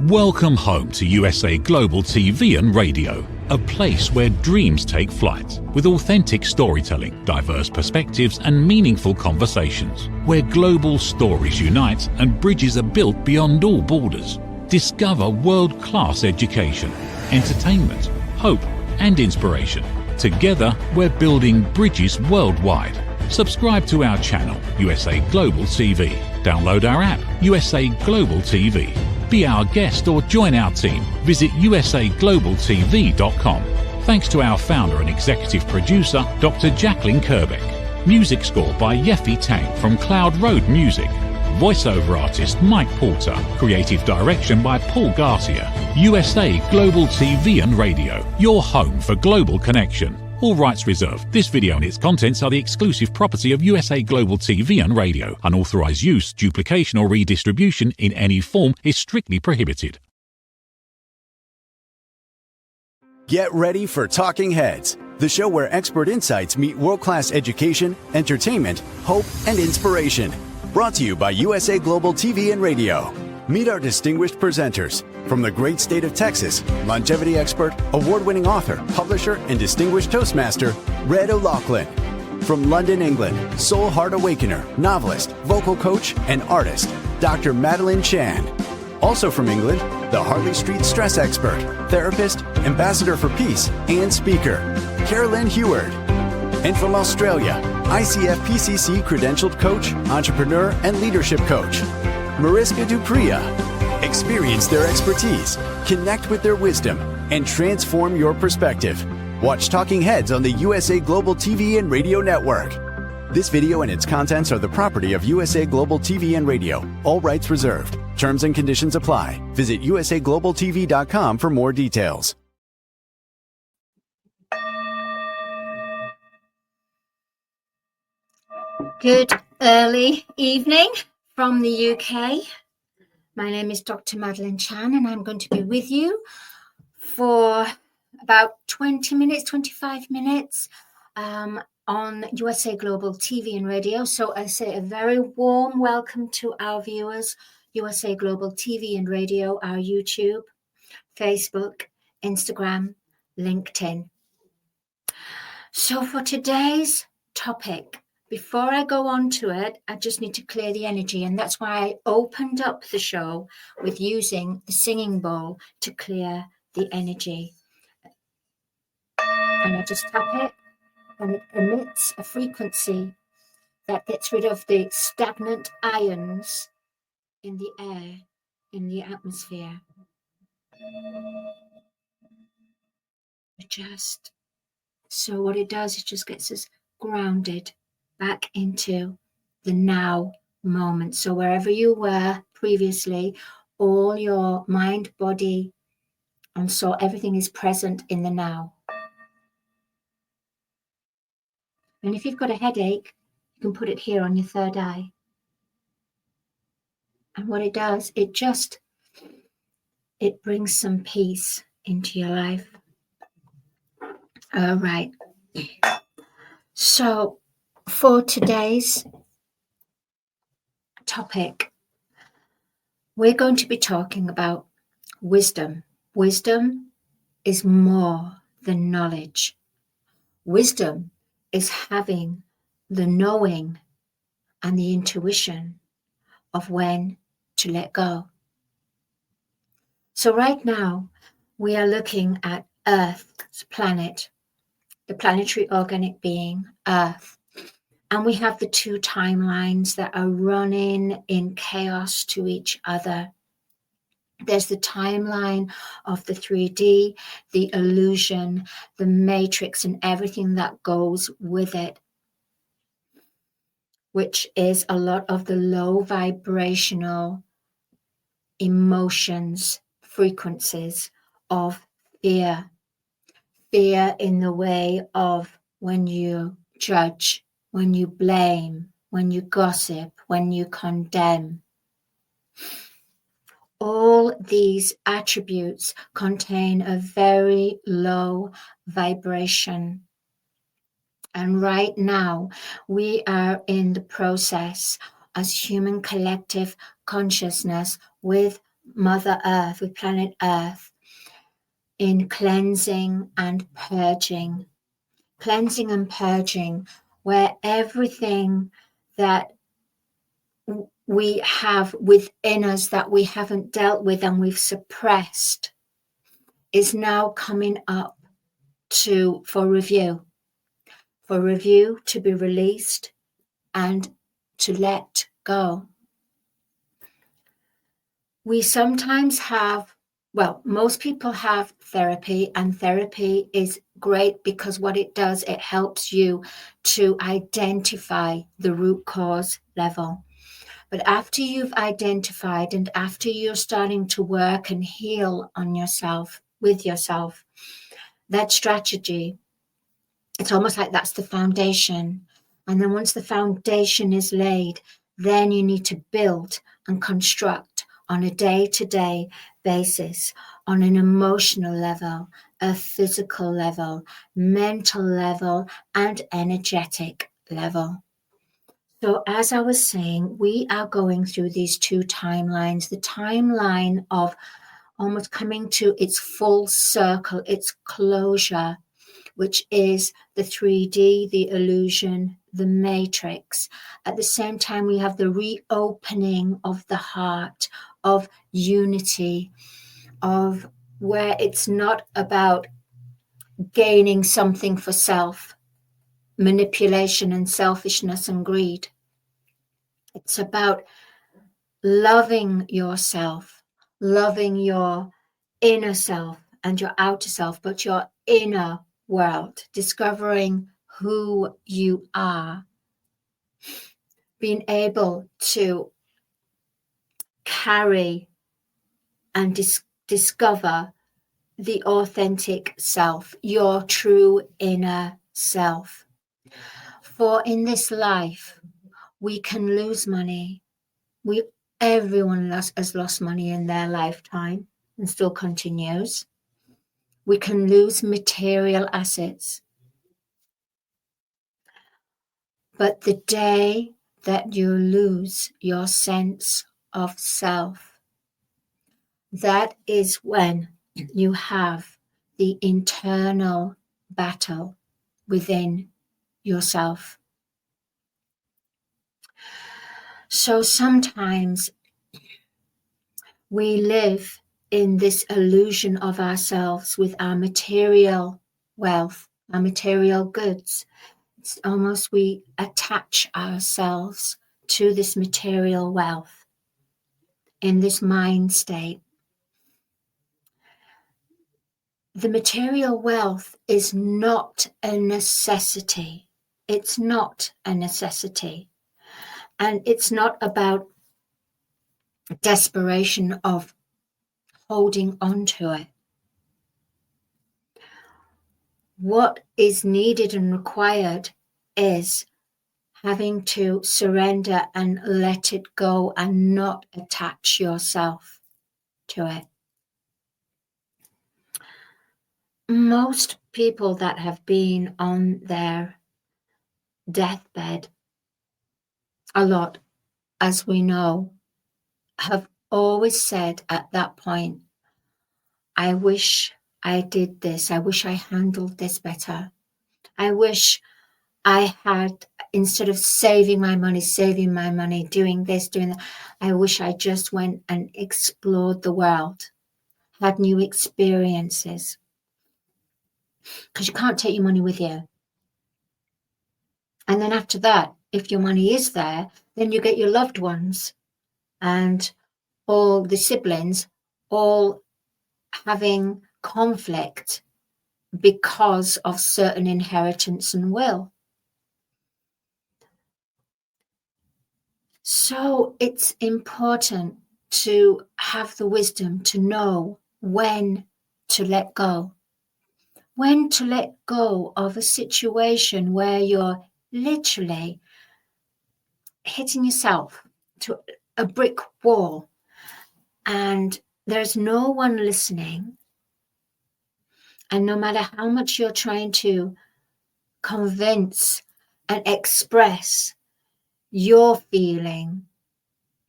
Welcome home to USA Global TV and Radio, a place where dreams take flight, with authentic storytelling, diverse perspectives and meaningful conversations, where global stories unite and bridges are built beyond all borders. Discover world-class education, entertainment, hope and inspiration. Together, we're building bridges worldwide. Subscribe to our channel, USA Global TV. Download our app, USA Global TV. Be our guest or join our team. Visit usaglobaltv.com. Thanks to our founder and executive producer, Dr. Jacalyn Kerbeck. Music score by Yeffy Tang from Cloud Road Music. Voiceover artist Mike Porter. Creative direction by Paul Garcia. USA Global TV and Radio. Your home for global connection. All rights reserved. This video and its contents are the exclusive property of USA Global TV and Radio. Unauthorized use, duplication or redistribution in any form is strictly prohibited. Get ready for Talking Heads, the show where expert insights meet world-class education, entertainment, hope, and inspiration. Brought to you by USA Global TV and Radio. Meet our distinguished presenters. From the great state of Texas, longevity expert, award-winning author, publisher, and distinguished Toastmaster, Red O'Loughlin. From London, England, soul heart awakener, novelist, vocal coach, and artist, Dr. Madeline Chan. Also from England, the Harley Street stress expert, therapist, ambassador for peace, and speaker, Carolyn Heward. And from Australia, ICF PCC credentialed coach, entrepreneur, and leadership coach, Mariska Dupria. Experience their expertise, connect with their wisdom, and transform your perspective. Watch Talking Heads on the USA Global TV and Radio Network. This video and its contents are the property of USA Global TV and Radio. All rights reserved. Terms and conditions apply. Visit usaglobaltv.com for more details. Good early evening from the UK. My name is Dr. Madeline Chan, and I'm going to be with you for about 20 minutes, 25 minutes on USA Global TV and Radio. So I say a very warm welcome to our viewers, USA Global TV and Radio, our YouTube, Facebook, Instagram, LinkedIn. So for today's topic, before I go on to it, I just need to clear the energy, and that's why I opened up the show with using the singing bowl to clear the energy. And I just tap it, and it emits a frequency that gets rid of the stagnant ions in the air, in the atmosphere. So what it does, it just gets us grounded back into the now moment. So wherever you were previously, all your mind, body, and soul, everything is present in the now. And if you've got a headache, you can put it here on your third eye. And what it does, it brings some peace into your life. All right. So for today's topic, we're going to be talking about wisdom. Wisdom is more than knowledge. Wisdom is having the knowing and the intuition of when to let go. So right now, we are looking at Earth's planet, the planetary organic being, Earth. And we have the two timelines that are running in chaos to each other. There's the timeline of the 3D, the illusion, the matrix, and everything that goes with it, which is a lot of the low vibrational emotions, frequencies of fear. Fear in the way of when you judge, when you blame, when you gossip, when you condemn. All these attributes contain a very low vibration. And right now, we are in the process as human collective consciousness with Mother Earth, with planet Earth, in cleansing and purging. Cleansing and purging, where everything that we have within us that we haven't dealt with and we've suppressed is now coming up for review to be released and to let go. We sometimes have, most people have therapy, and therapy is great because what it does, it helps you to identify the root cause level. But after you've identified and after you're starting to work and heal on yourself, with yourself, that strategy, it's almost like that's the foundation. And then once the foundation is laid, then you need to build and construct on a day-to-day basis, on an emotional level, a physical level, mental level, and energetic level. So as I was saying, we are going through these two timelines, the timeline of almost coming to its full circle, its closure, which is the 3D, the illusion, the matrix. At the same time, we have the reopening of the heart, of unity, of where it's not about gaining something for self, manipulation and selfishness and greed. It's about loving yourself, loving your inner self and your outer self, but your inner world, discovering who you are, being able to carry and discover the authentic self, your true inner self. For in this life, we can lose money. Everyone has lost money in their lifetime and still continues. We can lose material assets. But the day that you lose your sense of self, that is when you have the internal battle within yourself. So sometimes we live in this illusion of ourselves with our material wealth, our material goods. It's almost we attach ourselves to this material wealth in this mind state. The material wealth is not a necessity. It's not a necessity. And it's not about desperation of holding on to it. What is needed and required is having to surrender and let it go and not attach yourself to it. Most people that have been on their deathbed, a lot, as we know, have always said at that point, I wish I did this. I wish I handled this better. I wish I had, instead of saving my money, doing this, doing that, I wish I just went and explored the world, had new experiences. Because you can't take your money with you. And then after that, if your money is there, then you get your loved ones and all the siblings all having conflict because of certain inheritance and will. So it's important to have the wisdom to know when to let go. When to let go of a situation where you're literally hitting yourself to a brick wall and there's no one listening. And no matter how much you're trying to convince and express your feeling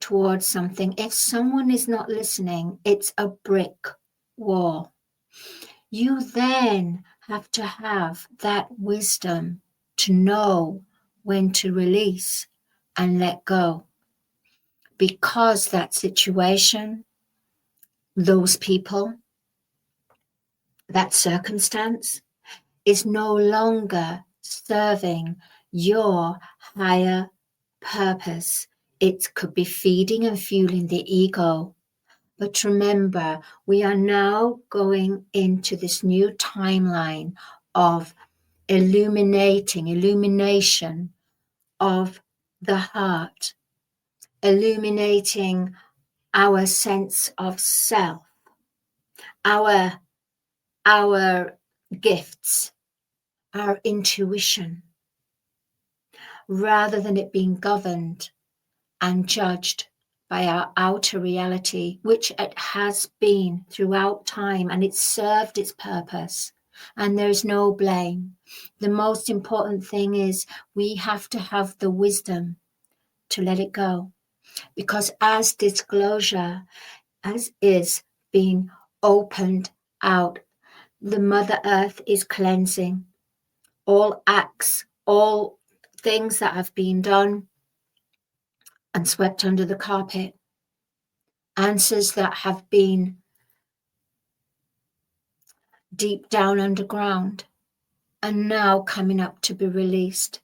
towards something, if someone is not listening, it's a brick wall. You then have to have that wisdom to know when to release and let go, because that situation, those people, that circumstance is no longer serving your higher purpose. It could be feeding and fueling the ego. But remember, we are now going into this new timeline of illumination of the heart, illuminating our sense of self, our gifts, our intuition, rather than it being governed and judged by our outer reality, which it has been throughout time, and it's served its purpose. And there's no blame. The most important thing is we have to have the wisdom to let it go. Because as disclosure, as is being opened out, the Mother Earth is cleansing all acts, all things that have been done and swept under the carpet, answers that have been deep down underground and now coming up to be released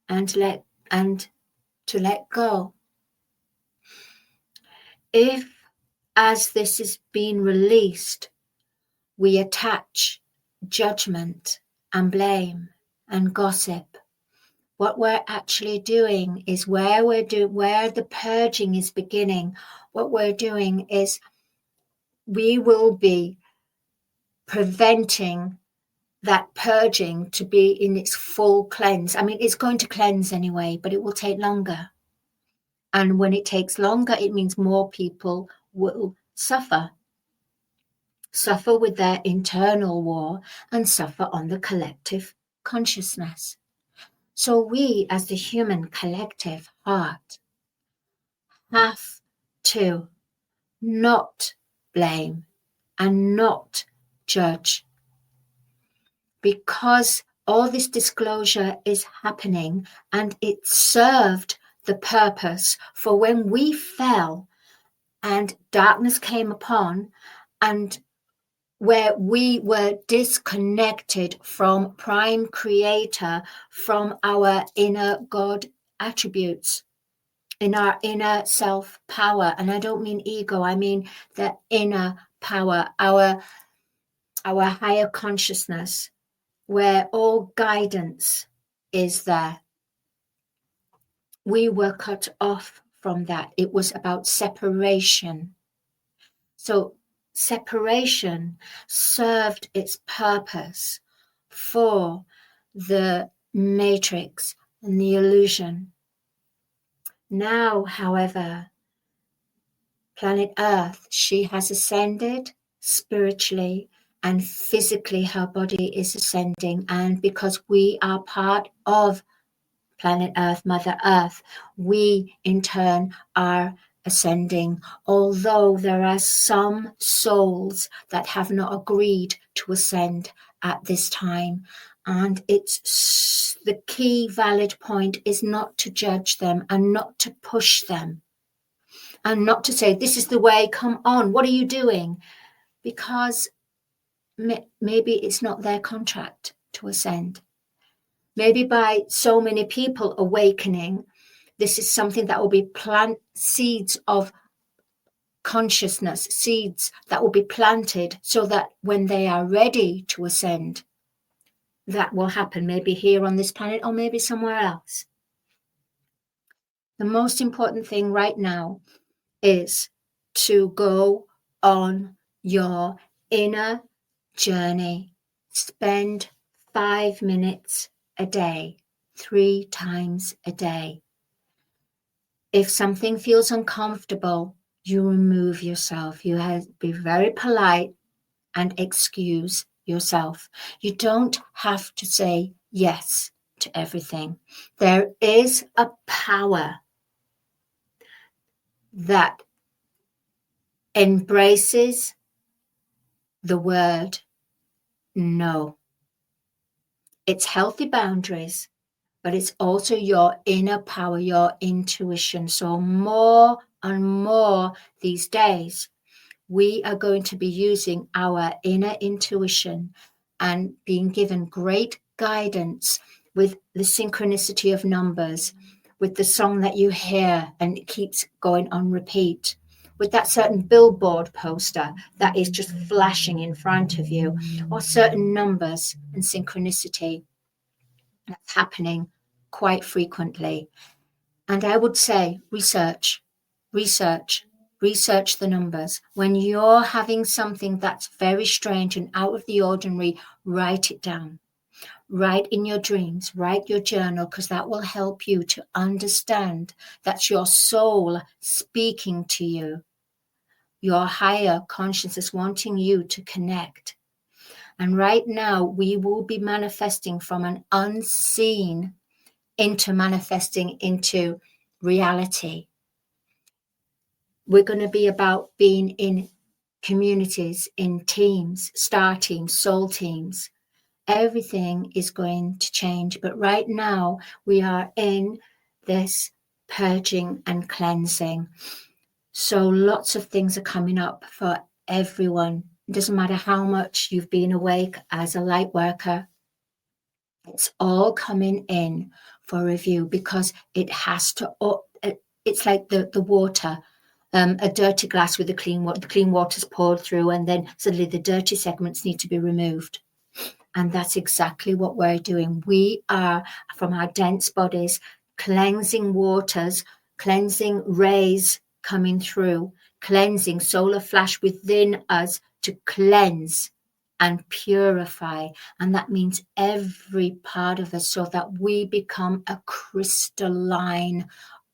and to let go. If, as this is being released, we attach judgment and blame and gossip, what we're actually doing is where the purging is beginning. What we're doing is we will be preventing that purging to be in its full cleanse. I mean, it's going to cleanse anyway, but it will take longer. And when it takes longer, it means more people will suffer with their internal war and suffer on the collective consciousness. So we, as the human collective heart, have to not blame and not judge, because all this disclosure is happening and it served the purpose for when we fell and darkness came upon, and where we were disconnected from Prime Creator, from our inner God attributes, in our inner self power. And I don't mean ego, I mean the inner power, our higher consciousness, where all guidance is there. We were cut off from that. It was about separation. So separation served its purpose for the matrix and the illusion. Now, however, planet Earth, she has ascended spiritually and physically, her body is ascending. And because we are part of planet Earth, Mother Earth, we in turn are ascending, although there are some souls that have not agreed to ascend at this time. And it's the key valid point is not to judge them and not to push them and not to say, this is the way, come on, what are you doing? Because maybe it's not their contract to ascend. Maybe by so many people awakening, this is something that will be seeds of consciousness, seeds that will be planted so that when they are ready to ascend, that will happen, maybe here on this planet or maybe somewhere else. The most important thing right now is to go on your inner journey. Spend 5 minutes a day, 3 times a day. If something feels uncomfortable, you remove yourself. You have to be very polite and excuse yourself. You don't have to say yes to everything. There is a power that embraces the word no. It's healthy boundaries, but it's also your inner power, your intuition. So more and more these days, we are going to be using our inner intuition and being given great guidance with the synchronicity of numbers, with the song that you hear and it keeps going on repeat, with that certain billboard poster that is just flashing in front of you, or certain numbers and synchronicity that's happening quite frequently. And I would say research the numbers. When you're having something that's very strange and out of the ordinary, write it down. Write in your dreams, write your journal, because that will help you to understand that's your soul speaking to you. Your higher consciousness wanting you to connect. And right now, we will be manifesting from an unseen into manifesting into reality. We're going to be about being in communities, in teams, star teams, soul teams. Everything is going to change. But right now, we are in this purging and cleansing. So lots of things are coming up for everyone. It doesn't matter how much you've been awake as a light worker. It's all coming in for review because it has to, it's like the water, a dirty glass with the clean water's poured through, and then suddenly the dirty segments need to be removed. And that's exactly what we're doing. We are, from our dense bodies, cleansing waters, cleansing rays coming through, cleansing solar flash within us to cleanse and purify. And that means every part of us, so that we become a crystalline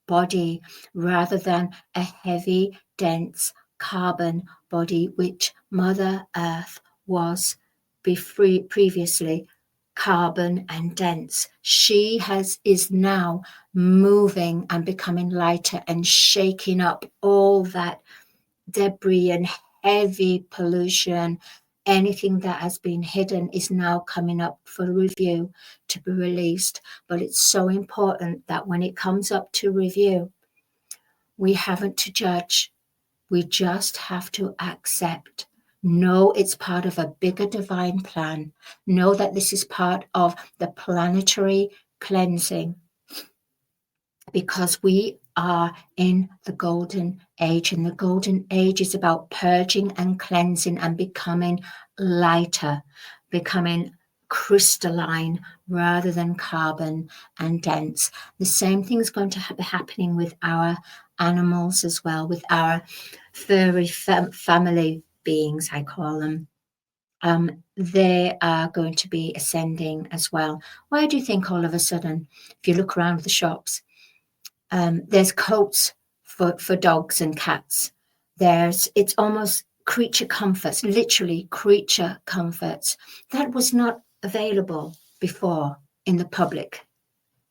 body rather than a heavy, dense carbon body, which Mother Earth was previously carbon and dense. She is now moving and becoming lighter and shaking up all that debris and heavy pollution. Anything that has been hidden is now coming up for review to be released. But it's so important that when it comes up to review, we haven't to judge. We just have to accept. Know it's part of a bigger divine plan. Know that this is part of the planetary cleansing, because we are in the golden age, and the golden age is about purging and cleansing and becoming lighter, becoming crystalline rather than carbon and dense. The same thing is going to be happening with our animals as well, with our furry family beings, I call them. They are going to be ascending as well. Why do you think all of a sudden, if you look around the shops, there's coats for dogs and cats? It's almost creature comforts, literally creature comforts. That was not available before in the public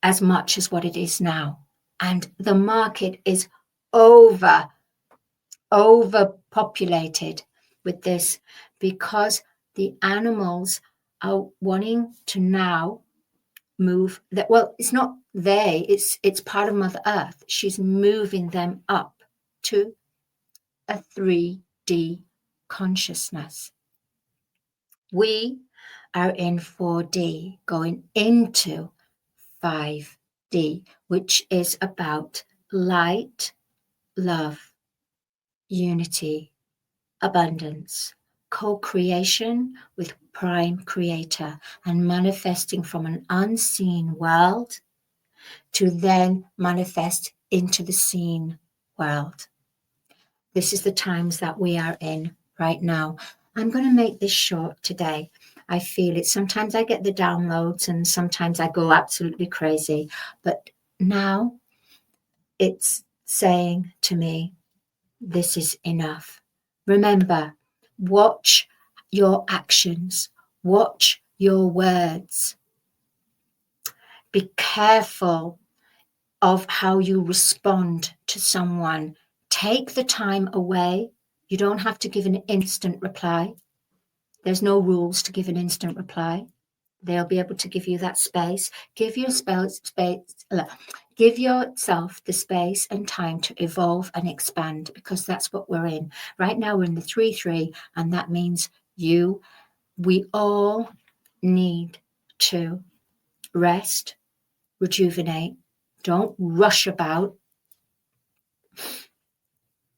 as much as what it is now. And the market is overpopulated with this, because the animals are wanting to now move that. Well, it's not it's part of Mother Earth. She's moving them up to a 3D consciousness. We are in 4D, going into 5D, which is about light, love, unity, abundance, co-creation with Prime Creator, and manifesting from an unseen world to then manifest into the seen world. This is the times that we are in right now. I'm going to make this short today. I feel it. Sometimes I get the downloads and sometimes I go absolutely crazy. But now it's saying to me, this is enough. Remember, watch your actions. Watch your words. Be careful of how you respond to someone take the time away. You don't have to give an instant reply. There's no rules to give an instant reply. They'll be able to give you that space. Give yourself the space and time to evolve and expand, because that's what we're in. Right now we're in the 3-3, and that means we all need to rest, rejuvenate. Don't rush about,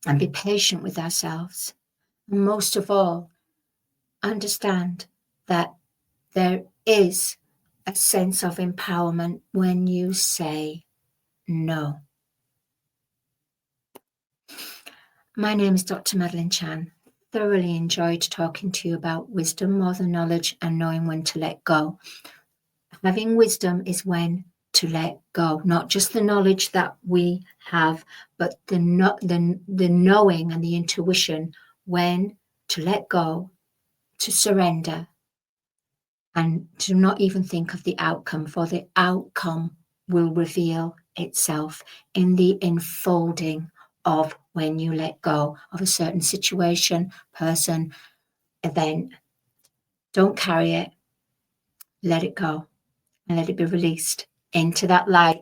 and be patient with ourselves. And most of all, understand that there is a sense of empowerment when you say no. My name is Dr. Madeline Chan. Thoroughly enjoyed talking to you about wisdom, more than knowledge, and knowing when to let go. Having wisdom is when to let go, not just the knowledge that we have, but the knowing and the intuition when to let go, to surrender, and to not even think of the outcome, for the outcome will reveal itself in the enfolding of when you let go of a certain situation, person, event. Don't carry it. Let it go and let it be released into that light.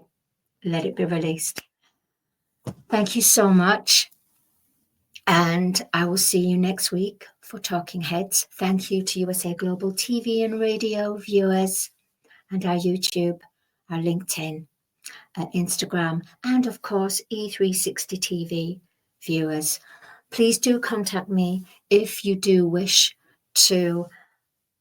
Let it be released. Thank you so much. And I will see you next week for Talking Heads. Thank you to USA Global TV and radio viewers, and our YouTube, our LinkedIn, Instagram, and of course E360 TV viewers. Please do contact me if you do wish to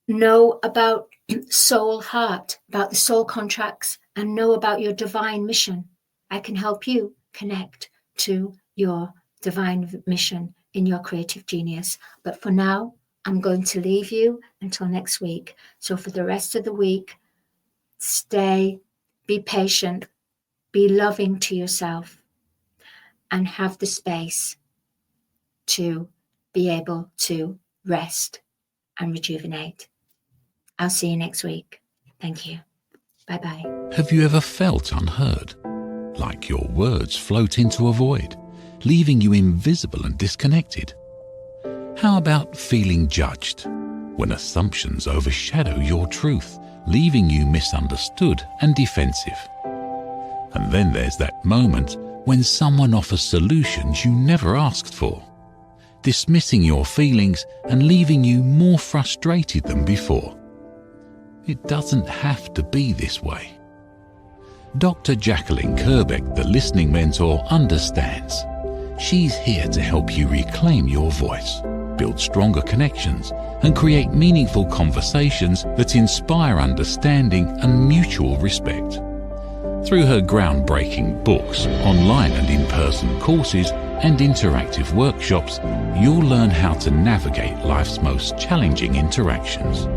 know about soul heart, about the soul contracts, and know about your divine mission. I can help you connect to your divine mission in your creative genius. But for now, I'm going to leave you until next week. So for the rest of the week, stay, be patient, be loving to yourself, and have the space to be able to rest and rejuvenate. I'll see you next week. Thank you. Bye-bye. Have you ever felt unheard? Like your words float into a void, leaving you invisible and disconnected? How about feeling judged, when assumptions overshadow your truth, leaving you misunderstood and defensive? And then there's that moment when someone offers solutions you never asked for, dismissing your feelings and leaving you more frustrated than before. It doesn't have to be this way. Dr. Jacalyn Kerbeck, the listening mentor, understands. She's here to help you reclaim your voice, build stronger connections, and create meaningful conversations that inspire understanding and mutual respect. Through her groundbreaking books, online and in-person courses, and interactive workshops, you'll learn how to navigate life's most challenging interactions.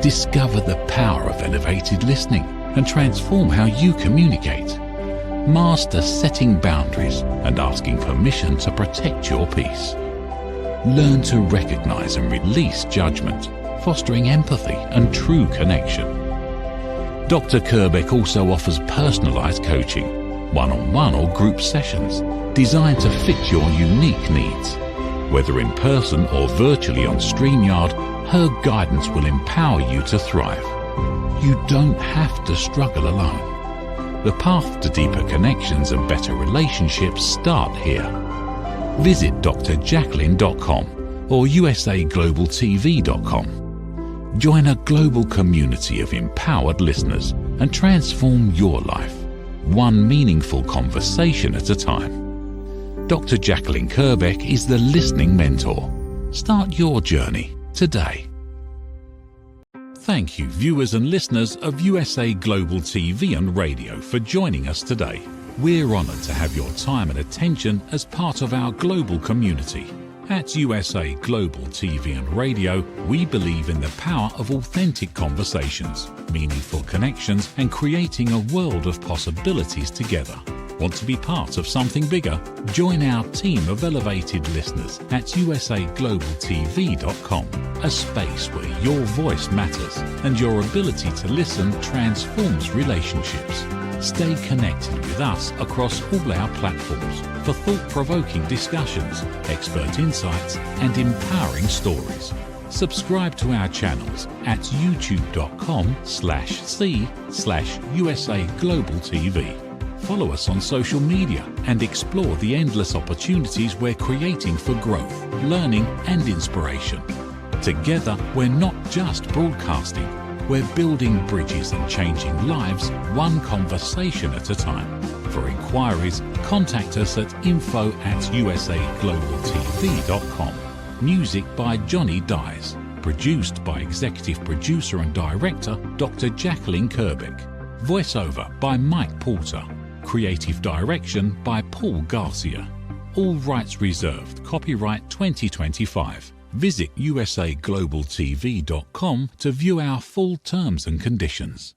Discover the power of elevated listening and transform how you communicate. Master setting boundaries and asking permission to protect your peace. Learn to recognize and release judgment, fostering empathy and true connection. Dr. Kerbeck also offers personalized coaching, one-on-one or group sessions designed to fit your unique needs. Whether in person or virtually on StreamYard, her guidance will empower you to thrive. You don't have to struggle alone. The path to deeper connections and better relationships start here. Visit drjacalyn.com or usaglobaltv.com. Join a global community of empowered listeners and transform your life, one meaningful conversation at a time. Dr. Jacalyn Kerbeck is the listening mentor. Start your journey today. Thank you, viewers and listeners of USA Global TV and Radio, for joining us today. We're honoured to have your time and attention as part of our global community. At USA Global TV and Radio, we believe in the power of authentic conversations, meaningful connections, and creating a world of possibilities together. Want to be part of something bigger? Join our team of elevated listeners at usaglobaltv.com, a space where your voice matters and your ability to listen transforms relationships. Stay connected with us across all our platforms for thought-provoking discussions, expert insights and empowering stories. Subscribe to our channels at youtube.com/c/USA Global TV. Follow us on social media and explore the endless opportunities we're creating for growth, learning and inspiration. Together, we're not just broadcasting, we're building bridges and changing lives one conversation at a time. For inquiries, contact us at info@usaglobaltv.com. Music by Johnny Dyes. Produced by Executive Producer and Director Dr. Jacalyn Kerbeck. Voiceover by Mike Porter. Creative Direction by Paul Garcia. All rights reserved. Copyright 2025. Visit usaglobaltv.com to view our full terms and conditions.